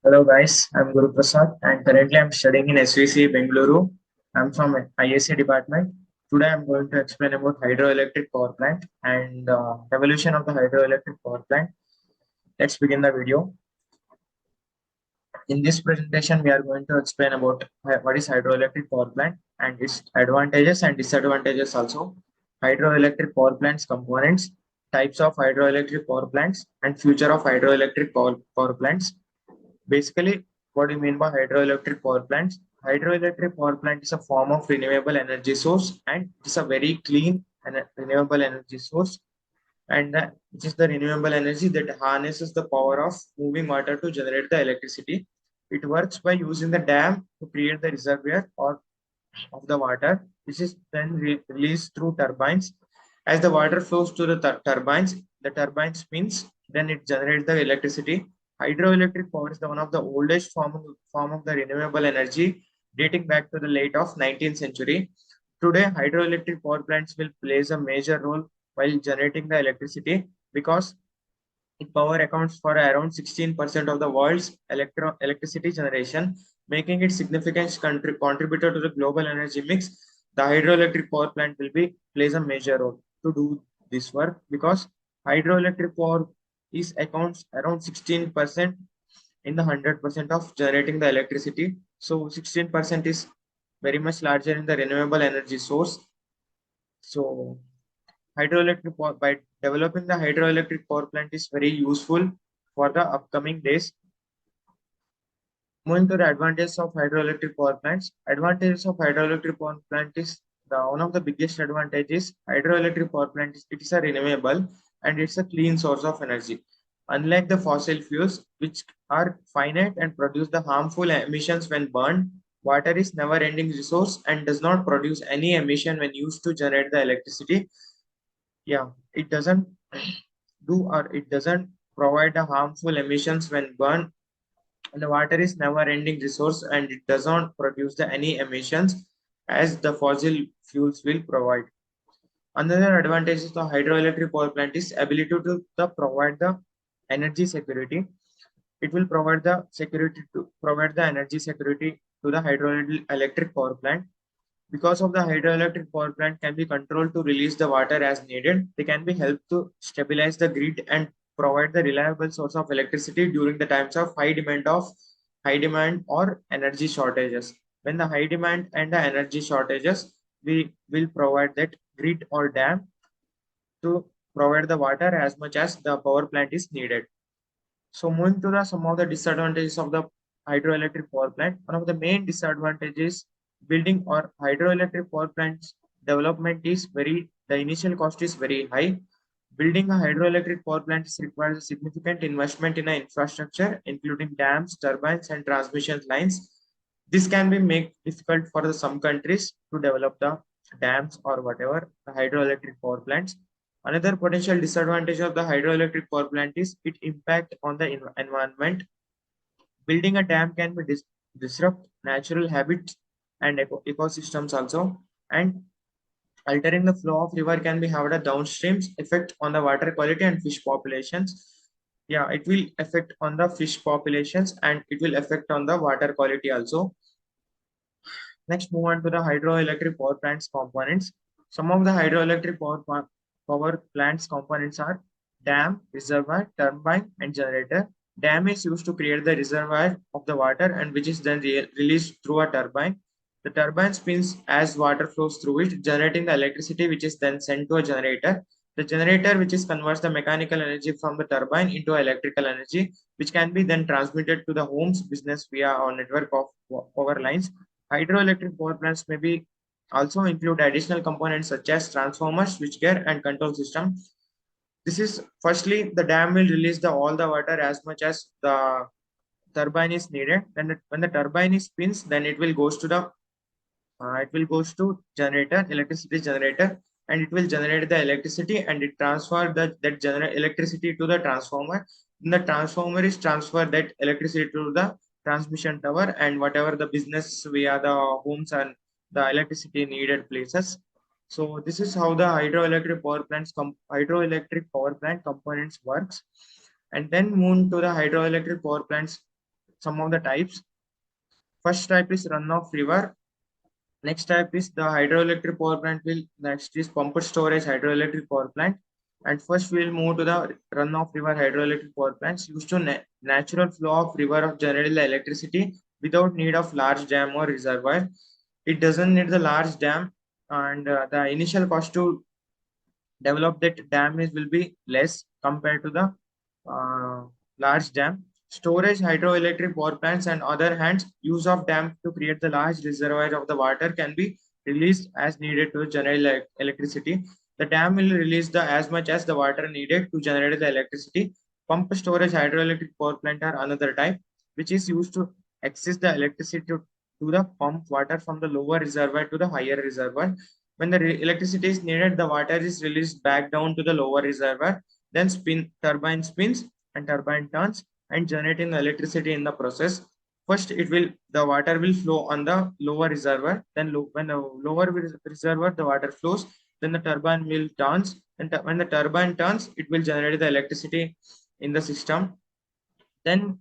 Hello guys, I'm Guru Prasad and currently I'm studying in SVC Bengaluru. I'm from IAC department. Today I'm going to explain about hydroelectric power plant and evolution of the hydroelectric power plant. Let's begin the video. In this presentation, we are going to explain about what is hydroelectric power plant and its advantages and disadvantages also. Hydroelectric power plants components, types of hydroelectric power plants and future of hydroelectric power plants. Basically, what do you mean by hydroelectric power plants? Hydroelectric power plant is a form of renewable energy source and it's a very clean and renewable energy source and which is the renewable energy that harnesses the power of moving water to generate the electricity. It works by using the dam to create the reservoir or of the water, which is then released through turbines. As the water flows to the turbines, the turbine spins, then it generates the electricity. Hydroelectric power is the one of the oldest form of the renewable energy, dating back to the late of 19th century. Today, hydroelectric power plants will plays a major role while generating the electricity because its power accounts for around 16% of the world's electricity generation, making it significant contributor to the global energy mix. The hydroelectric power plant will be plays a major role to do this work because hydroelectric power is accounts around 16% in the 100% of generating the electricity. So 16% is very much larger in the renewable energy source. So hydroelectric power by developing the hydroelectric power plant is very useful for the upcoming days. Moving to the advantages of hydroelectric power plants. Advantages of hydroelectric power plant is the one of the biggest advantages. Hydroelectric power plant is it is a renewable and it's a clean source of energy. Unlike the fossil fuels, which are finite and produce the harmful emissions when burned, water is never-ending resource and does not produce any emission when used to generate the electricity. Yeah, it doesn't do or it doesn't provide the harmful emissions when burned. And the water is never-ending resource and it does not produce the any emissions as the fossil fuels will provide. Another advantage of the hydroelectric power plant is ability to provide the energy security. It will provide the security to provide the energy security to the hydroelectric power plant. Because of the hydroelectric power plant can be controlled to release the water as needed, they can be helped to stabilize the grid and provide the reliable source of electricity during the times of high demand or energy shortages. When the high demand and the energy shortages, we will provide that grid or dam to provide the water as much as the power plant is needed. So moving to the some of the disadvantages of the hydroelectric power plant. One of the main disadvantages building or hydroelectric power plants development is the initial cost is very high. Building a hydroelectric power plant requires a significant investment in an infrastructure, including dams, turbines, and transmission lines. This can be make difficult for some countries to develop the dams or whatever the hydroelectric power plants. Another potential disadvantage of the hydroelectric power plant is its impact on the environment. Building a dam can be disrupt natural habits and ecosystems also, and altering the flow of river can be have a downstream effect on the water quality and fish populations. Yeah, it will affect on the fish populations and it will affect on the water quality also. Next, move on to the hydroelectric power plants components. Some of the hydroelectric power plants components are dam, reservoir, turbine, and generator. Dam is used to create the reservoir of the water and which is then released through a turbine. The turbine spins as water flows through it, generating the electricity which is then sent to a generator. The generator which is converts the mechanical energy from the turbine into electrical energy, which can be then transmitted to the homes business via our network of power lines. Hydroelectric power plants may be also include additional components such as transformers, switchgear, and control system. This is firstly the dam will release all the water as much as the turbine is needed. Then when the turbine is spins, then it will goes to generator, electricity generator, and it will generate the electricity and it transfer that generate electricity to the transformer. And the transformer is transfer that electricity to the transmission tower and whatever the business via the homes and the electricity needed places. So this is how the hydroelectric power plant components works. And then move to the hydroelectric power plants some of the types. First type is runoff river. Next type is the hydroelectric power plant. Will next is pumped storage hydroelectric power plant. And first we'll move to the runoff river hydroelectric power plants used to natural flow of river of generate the electricity without need of large dam or reservoir. It doesn't need the large dam, and the initial cost to develop that dam is will be less compared to the uh, large dam. Storage hydroelectric power plants and other hands use of dam to create the large reservoir of the water can be released as needed to generate electricity. The dam will release the as much as the water needed to generate the electricity. Pump storage hydroelectric power plant are another type, which is used to access the electricity to the pump water from the lower reservoir to the higher reservoir. When the electricity is needed, the water is released back down to the lower reservoir. Then turbine spins and turbine turns and generating the electricity in the process. First, the water will flow on the lower reservoir. Then, when the lower reservoir the water flows, then the turbine will turns. And when the turbine turns, it will generate the electricity in the system. Then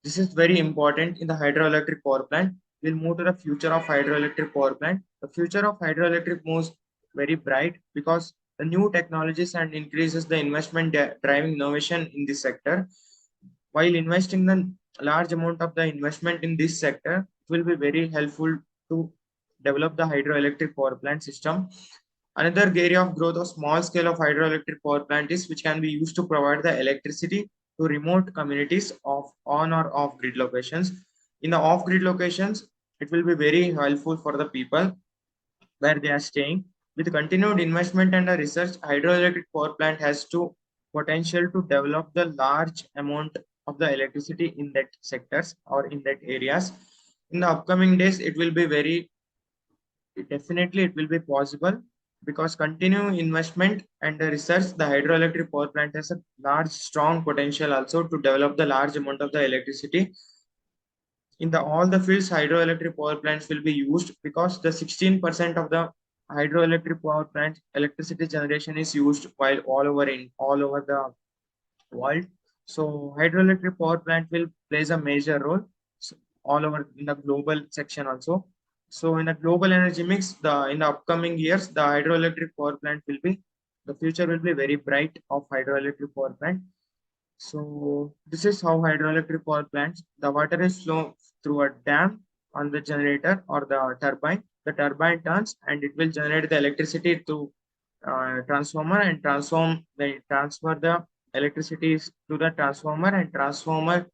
this is very important in the hydroelectric power plant. We'll move to the future of hydroelectric power plant. The future of hydroelectric moves very bright because the new technologies and increases the investment driving innovation in this sector. While investing the large amount of the investment in this sector, it will be very helpful to develop the hydroelectric power plant system. Another area of growth of small scale of hydroelectric power plant is which can be used to provide the electricity to remote communities of on or off grid locations. In the off grid locations, it will be very helpful for the people where they are staying. With continued investment and research, hydroelectric power plant has to potential to develop the large amount of the electricity in that sectors or in that areas. In the upcoming days, it will be very definitely it will be possible because continuing investment and the research, the hydroelectric power plant has a large, strong potential also to develop the large amount of the electricity. In the all the fields, hydroelectric power plants will be used because the 16% of the hydroelectric power plant electricity generation is used while all over the world. So hydroelectric power plant will plays a major role all over in the global section also. So in the global energy mix, the in the upcoming years, the hydroelectric power plant will be the future will be very bright of hydroelectric power plant. So this is how hydroelectric power plants. The water is flow through a dam on the generator or the turbine. The turbine turns and it will generate the electricity to transformer and transfer the electricity to the transformer and transformer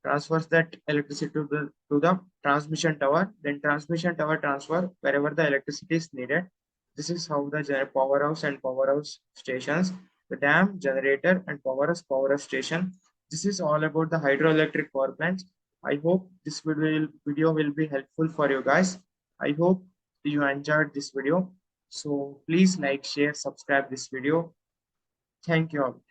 transfers that electricity to the transmission tower. Then transmission tower transfer wherever the electricity is needed. This is how the powerhouse and powerhouse stations, the dam, generator, and powerhouse station. This is all about the hydroelectric power plants. I hope this video will be helpful for you guys. I hope you enjoyed this video. So please like, share, subscribe this video. Thank you all.